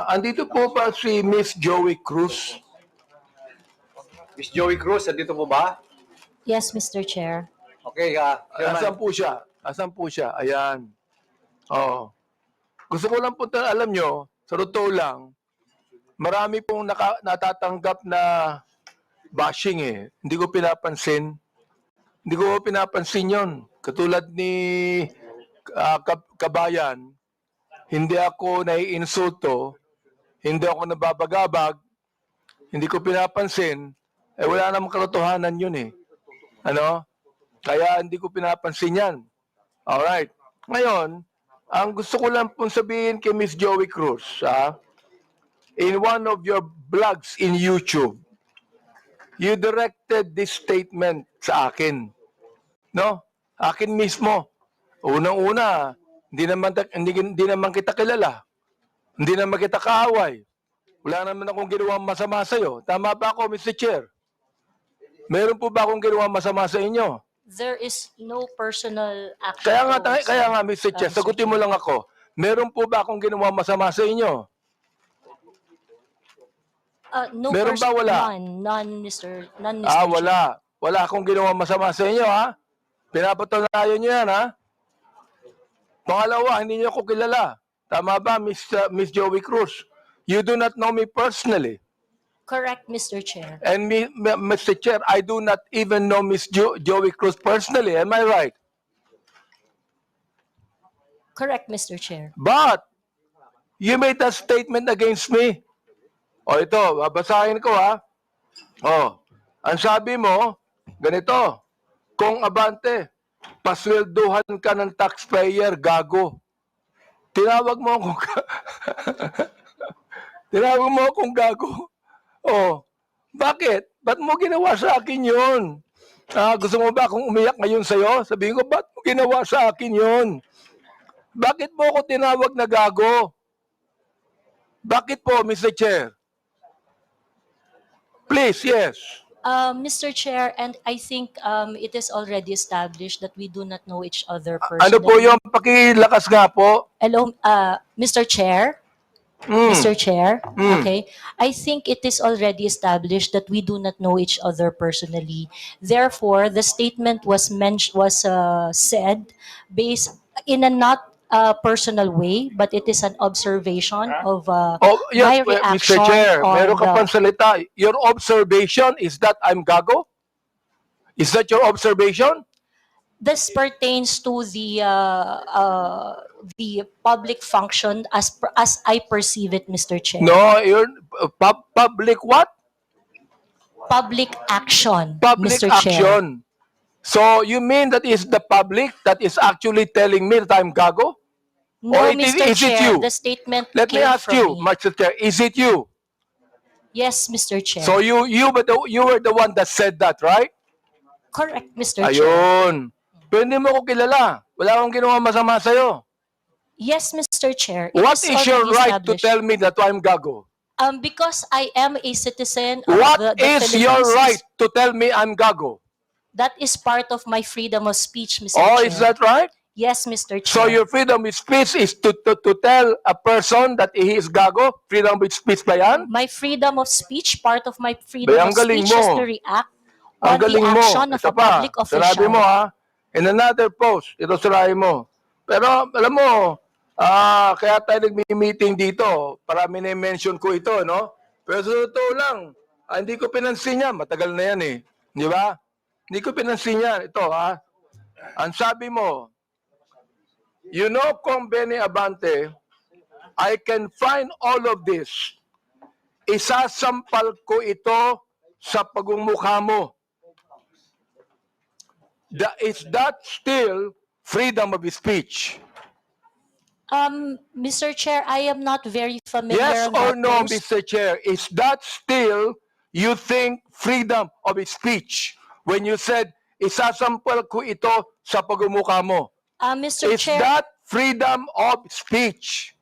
Andito po ba si Miss Joey Cruz? Miss Joey Cruz, andito po ba? Yes, Mr. Chair. Okay, Asan Chairman. po siya? Asan po siya? Ayan. Oo. Gusto ko lang po alam nyo, sa totoo lang, marami pong natatanggap na bashing eh. Hindi ko pinapansin. Hindi ko pinapansin yon. Katulad ni Kabayan, hindi ako naiinsulto, hindi ako nababagabag, hindi ko pinapansin, eh wala namang katotohanan yun eh. Ano? Kaya hindi ko pinapansin yan. Alright. Ngayon, ang gusto ko lang pong sabihin kay Miss Joey Cruz, in one of your vlogs in YouTube, you directed this statement sa akin. No? Akin mismo. Unang-una, hindi naman kita kilala. Hindi naman kita kaaway. Wala naman akong ginawang masama sa'yo. Tama ba ako, Mr. Chair? Meron po ba akong ginawang masama sa inyo? There is no personal action. Kaya nga, Mr. Chair, sagutin mo lang ako. Meron po ba akong ginawang masama sa inyo? No Meron ba, wala? None, Mr. Chair. Wala. Wala akong ginawang masama sa inyo, ha? Pinapatunayan nyo yan, ha? Pangalawa, hindi niyo ako kilala. Tama ba, Miss Joey Cruz? You do not know me personally. Correct, Mr. Chair. And Mr. Chair, I do not even know Miss Joey Cruz personally. Am I right? Correct, Mr. Chair. But, you made a statement against me. O ito, babasahin ko ha. O, ang sabi mo, ganito, kung Abante, paswelduhan ka ng taxpayer, gago. Tinawag mo akong tinawag mo akong gago. Oh, bakit? Ba't mo ginawa sa akin yun? Gusto mo ba akong umiyak ngayon sa'yo? Sabihin ko, ba't mo ginawa sa akin yun? Bakit mo ako tinawag na gago? Bakit po, Mr. Chair? Please, yes. Mr. Chair, and I think it is already established that we do not know each other personally. Ano po yung pakilakas nga po? Hello, Mr. Chair? Mr. Chair? Okay. I think it is already established that we do not know each other personally. Therefore, the statement was said based in a not personal way, but it is an observation of my reaction Mr. Chair, on meron ka pang salita. Your observation is that I'm gago? Is that your observation? this pertains to the public function as I perceive it, Mr. Chair. No, you're public what? Public action, Public Mr. Chair. action. So you mean that is the public that is actually telling me that I'm gago? No, Or Mr. is it Chair, you? the statement Let me came ask from you, me. Mr. Chair, is it you? Yes, Mr. Chair. So you were the one that said that, right? Correct, Mr. Chair. Ayun. Pero hindi mo ko kilala. Wala akong ginawa masama sa'yo. Yes, Mr. Chair. It What is your already right to established. tell me that I'm gago? Because I am a citizen of What the is Philippines. your right to tell me I'm gago? That is part of my freedom of speech, Mr. Oh, Chair. is that right? Yes, Mr. Chair. So your freedom of speech is to tell a person that he is gago? Freedom of speech ba yan? My freedom of speech, part of my freedom Ang of galing speech is mo. to react Ang on the galing mo. action of Ito a public pa, sinabi official. mo ha, in another post, ito sirahin mo. Pero alam mo, kaya tayo nagmi-meeting dito, para mini-mention ko ito, no? Pero sa totoo lang, hindi ko pinansin yan, matagal na yan eh. Di ba? Hindi ko pinansin yan. Ito ha, ang sabi mo, you know, Kong Benny Abante, I can find all of this. Isasampal ko ito sa pagmumukha mo. Is that still freedom of speech? Mr. Chair, I am not very familiar. Yes on or that no, post. Mr. Chair? Is that still, you think, freedom of speech? When you said, isasampal ko ito sa pagmumukha mo. Mr. Is Chair, that freedom of speech?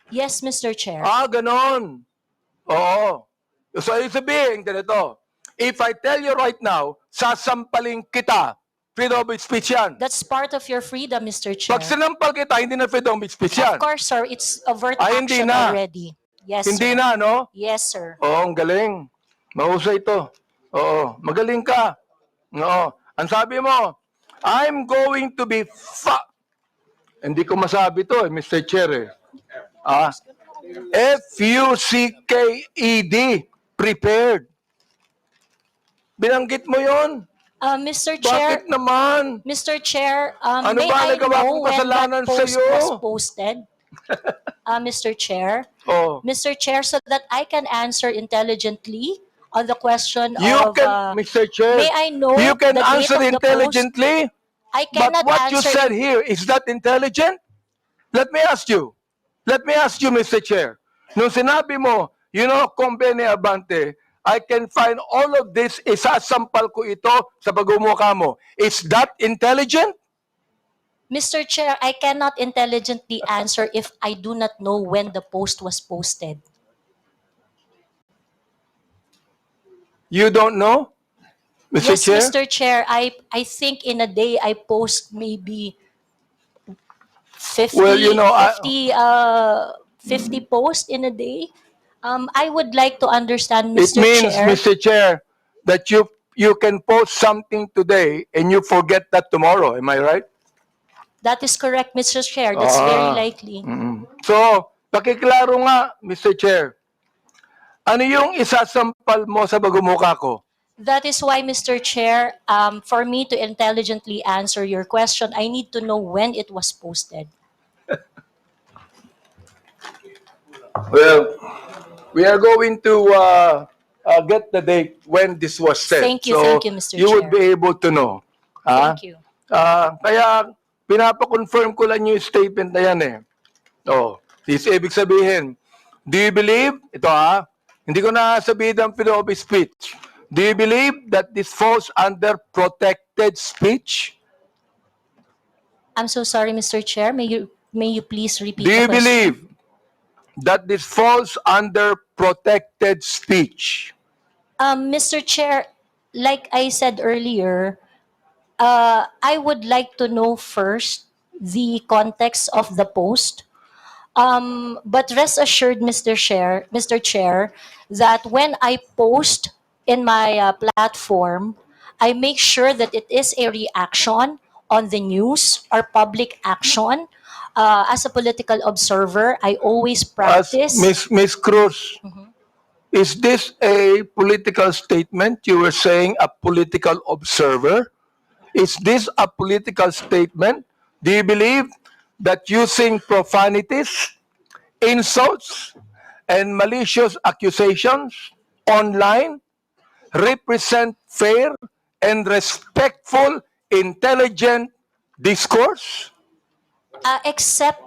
yes, Mr. Chair. Ganon. Oo. So, ibig sabihin, ganito. If I tell you right now, sasampalin kita, freedom of speech yan. That's part of your freedom, Mr. Chair. Pag sinampal kita, hindi na freedom of speech yan. Of course, sir, it's overt Ay, hindi action na. already. Yes, Hindi sir. na, no? Yes, sir. Oo, ang galing. Mahusay ito. Oo, magaling ka. Oo. Ang sabi mo, I'm going to be Hindi ko masabi to, Mr. Chair. F-U-C-K-E-D. Prepared. Binanggit mo yon. Mr. Chair, Bakit naman? Mr. Chair, Ano may ba I nagawa know kong when kasalanan that post sa'yo? was posted? Mr. Chair, Oh. Mr. Chair, so that I can answer intelligently on the question You of, can, Mr. Chair, may I know you can the date answer of the intelligently, I but cannot what you answer. said here, is that intelligent? Let me ask you, Mr. Chair. Nung sinabi mo, Conbene Abante, I can find all of this, isasampal ko ito sa pagmumukha mo. Is that intelligent? Mr. Chair, I cannot intelligently answer if I do not know when the post was posted. You don't know, Mr. Yes, Chair? Mr. Chair, I think in a day I post maybe 50, Well, 50 posts in a day. I would like to understand, It Mr. means, Chair. Mr. Chair, that you can post something today and you forget that tomorrow. Am I right? That is correct, Mr. Chair. That's very likely. So, pakiklaro nga, Mr. Chair. Ano yung isasampal mo sa pagmumukha ko? That is why, Mr. Chair, for me to intelligently answer your question, I need to know when it was posted. Well, we are going to get the date when this was said. Thank you, Mr. You would Chair. be able to know. Thank you. Kaya, pinapakonfirm ko lang yung statement na yan eh. Ibig sabihin, do you believe, hindi ko na sabihin ang freedom of speech. Do you believe that this falls under protected speech? I'm so sorry, Mr. Chair. May you please repeat Do the you question? believe that this falls under protected speech? Mr. Chair, like I said earlier, I would like to know first the context of the post. But rest assured, Mr. Chair, that when I post in my platform, I make sure that it is a reaction on the news or public action. As a political observer, I always As practice. Miss Cruz, is this a political statement? You were saying a political observer. Is this a political statement? Do you believe that using profanities, insults, and malicious accusations online represent fair and respectful, intelligent discourse? Except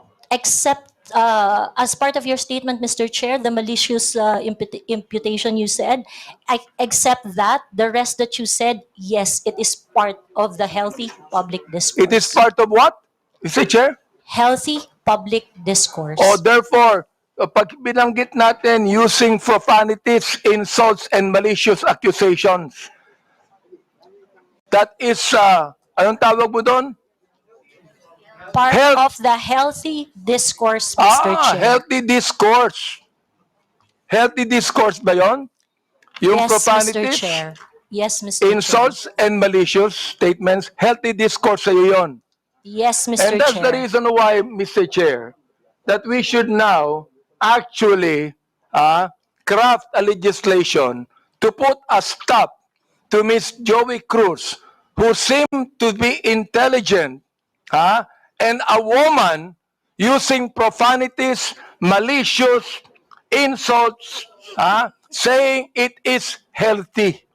as part of your statement, Mr. Chair, the malicious imputation you said, except that, the rest that you said, yes, it is part of the healthy public discourse. It is part of what, Mr. Chair? Healthy public discourse. Therefore, pag binanggit natin using profanities, insults, and malicious accusations, that is, anong tawag mo doon? Part health- of the healthy discourse, Mr. Chair. Healthy discourse. Healthy discourse ba yon? Yung Yes, Mr. profanities, Chair. Yes, Mr. Chair. insults, and malicious statements, healthy discourse sa'yo yun. Yes, Mr. And that's Chair. the reason why, Mr. Chair, that we should now actually craft a legislation to put a stop to Miss Joey Cruz, who seemed to be intelligent, and a woman using profanities, malicious insults, saying it is healthy.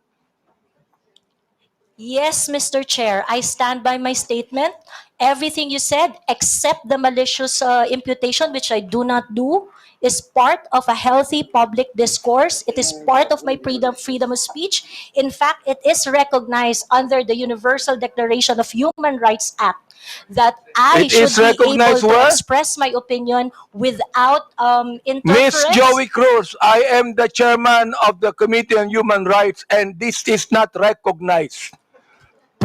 Yes, Mr. Chair, I stand by my statement. Everything you said, except the malicious imputation, which I do not do, is part of a healthy public discourse. It is part of my freedom of speech. In fact, it is recognized under the Universal Declaration of Human Rights Act that I It is should be able recognized to where? express my opinion without Miss interference. Joey Cruz, I am the chairman of the Committee on Human Rights, and this is not recognized.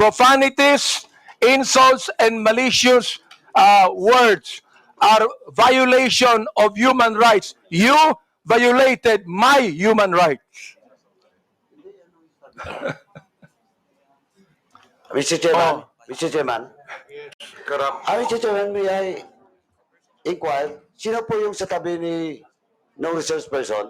profanities, insults, and malicious words are violation of human rights. You violated my human rights. Mr. Chairman, Oh. Mr. Chairman. Mr. Chairman, may I inquire, sino po yung sa tabi ni no resource person?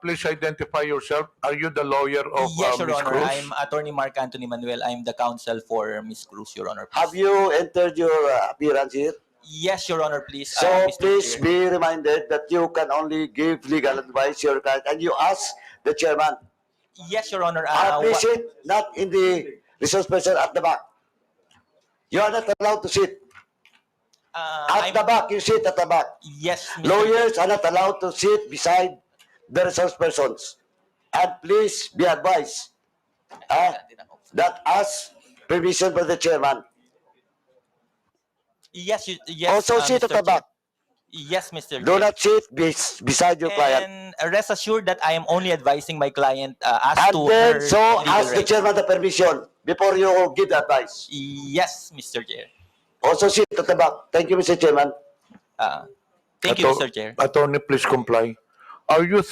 Please identify yourself. Are you the lawyer of Yes, Your Ms. Honor. Cruz? I'm Attorney Mark Anthony Manuel. I'm the counsel for Ms. Cruz, Your Honor. Please. Have you entered your appearance here? Yes, Your Honor, please. So Mr. please Chair. be reminded that you can only give legal advice to your client and you ask the chairman. Yes, Your Honor. Please sit not in the resource person at the back. You are not allowed to sit. At the back, you sit at the back. Yes, Mr. Lawyers are not allowed to sit beside the resource persons. And please be advised that ask permission for the chairman. Yes, yes. Also sit at Mr. the back. Chair. Yes, Mr. Do Chair. not sit beside your client. And rest assured that I am only advising my client as And to then, her so legal ask the rights. chairman the permission before you give the advice. Yes, Mr. Chair. Also sit at the back. Thank you, Mr. Chairman. Thank you, Mr. Chair. Attorney, please comply. Are you through?